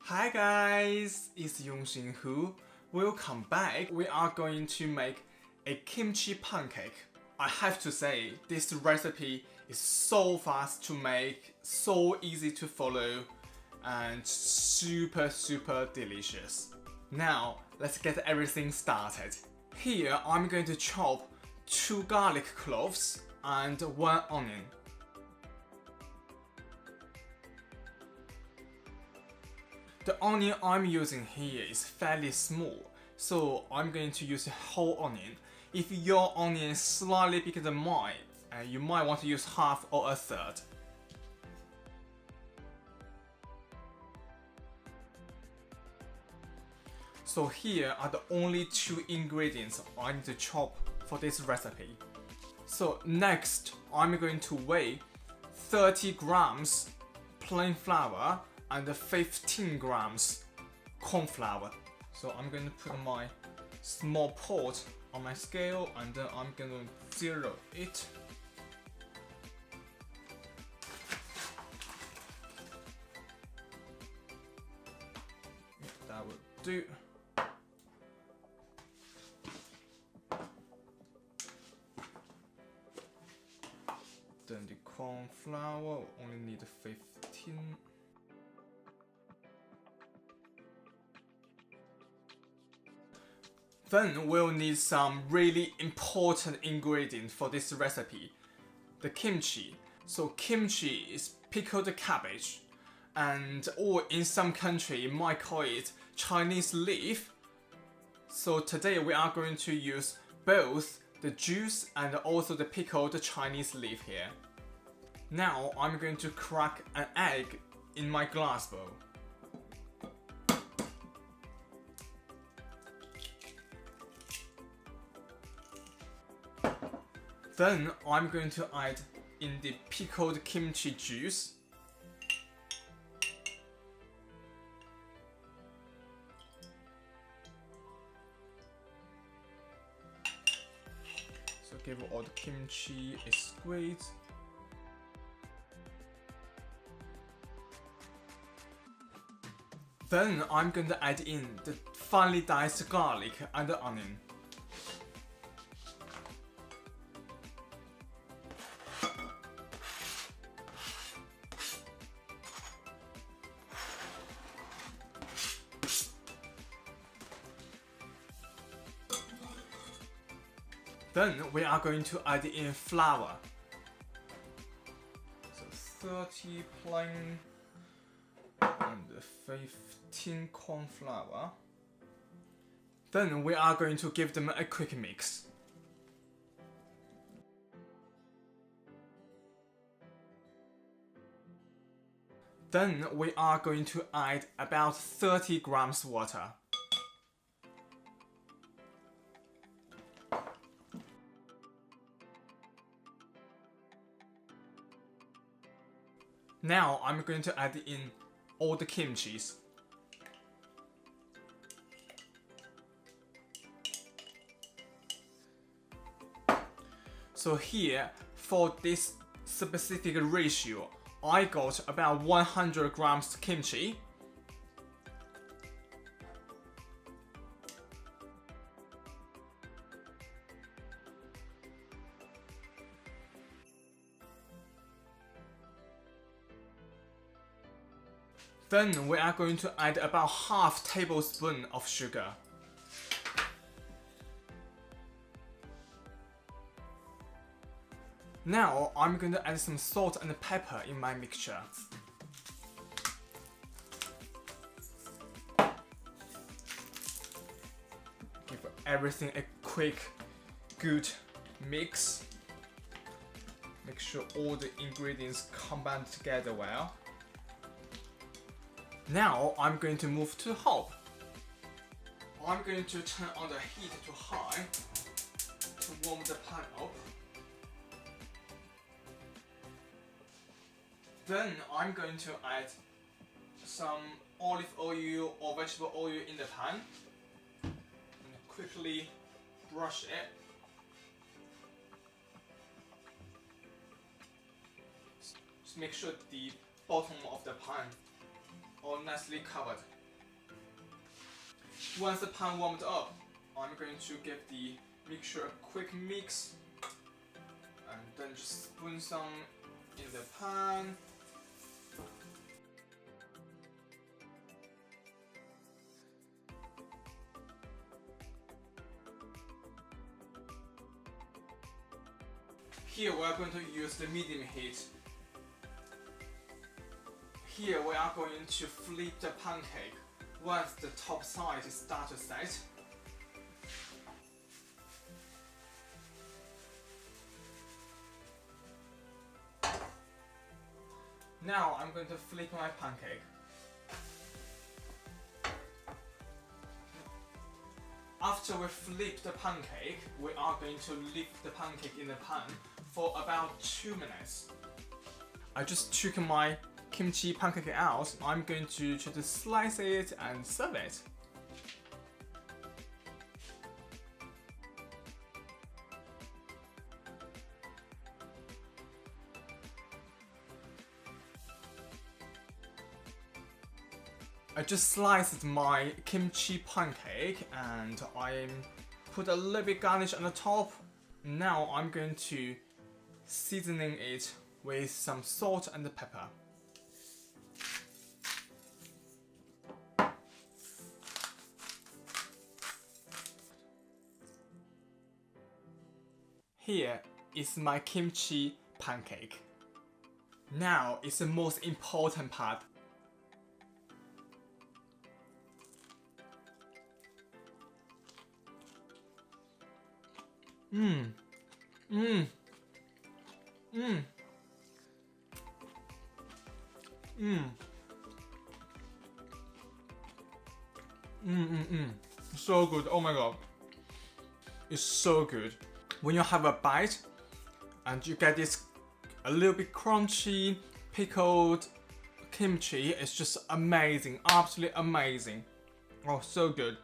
Hi guys, it's Yongxin Hu. Welcome back. We are going to make a kimchi pancake. I have to say, this recipe is so fast to make, so easy to follow, and super delicious. Now, let's get everything started. Here, I'm going to chop 2 garlic cloves and 1 onion. The onion I'm using here is fairly small, so I'm going to use a whole onion. If your onion is slightly bigger than mine, you might want to use half or a third. So here are the only 2 ingredients I need to chop for this recipe. So next, I'm going to weigh 30 grams plain flour and 15 grams corn flour. So I'm going to put my small pot on my scale and then I'm going to zero it. That will do. Then the corn flour will only need 15. Then we'll need some really important ingredient for this recipe, the kimchi. So kimchi is pickled cabbage, or in some country you might call it Chinese leaf. So today we are going to use both the juice and also the pickled Chinese leaf here. Now I'm going to crack an egg in my glass bowl. Then I'm going to add in the pickled kimchi juice. So give all the kimchi a squeeze. Then I'm going to add in the finely diced garlic and the onion. Then we are going to add in flour. So 30 plain and 15 corn flour. Then we are going to give them a quick mix. Then we are going to add about 30 grams water. Now I'm going to add in all the kimchis. So here, for this specific ratio, I got about 100 grams kimchi. Then we are going to add about half tablespoon of sugar. Now I'm going to add some salt and pepper in my mixture. Give everything a quick, good mix. Make sure all the ingredients combine together well. Now I'm going to move to hob. I'm going to turn on the heat to high to warm the pan up. Then I'm going to add some olive oil or vegetable oil in the pan and quickly brush it. Just make sure the bottom of the pan all nicely covered. Once the pan warmed up, I'm going to give the mixture a quick mix and then just spoon some in the pan. Here we are going to use the medium heat. Here we are going to flip the pancake once the top side is started to set. Now I'm going to flip my pancake. After we flip the pancake, we are going to leave the pancake in the pan for about 2 minutes. I just took my kimchi pancake out. I'm going to try to slice it and serve it. I just sliced my kimchi pancake and I put a little bit garnish on the top. Now I'm going to seasoning it with some salt and pepper. Here is my kimchi pancake. Now is the most important part. So good, oh my god. It's so good. When you have a bite and you get this a little bit crunchy, pickled kimchi, it's just amazing, absolutely amazing. Oh, so good.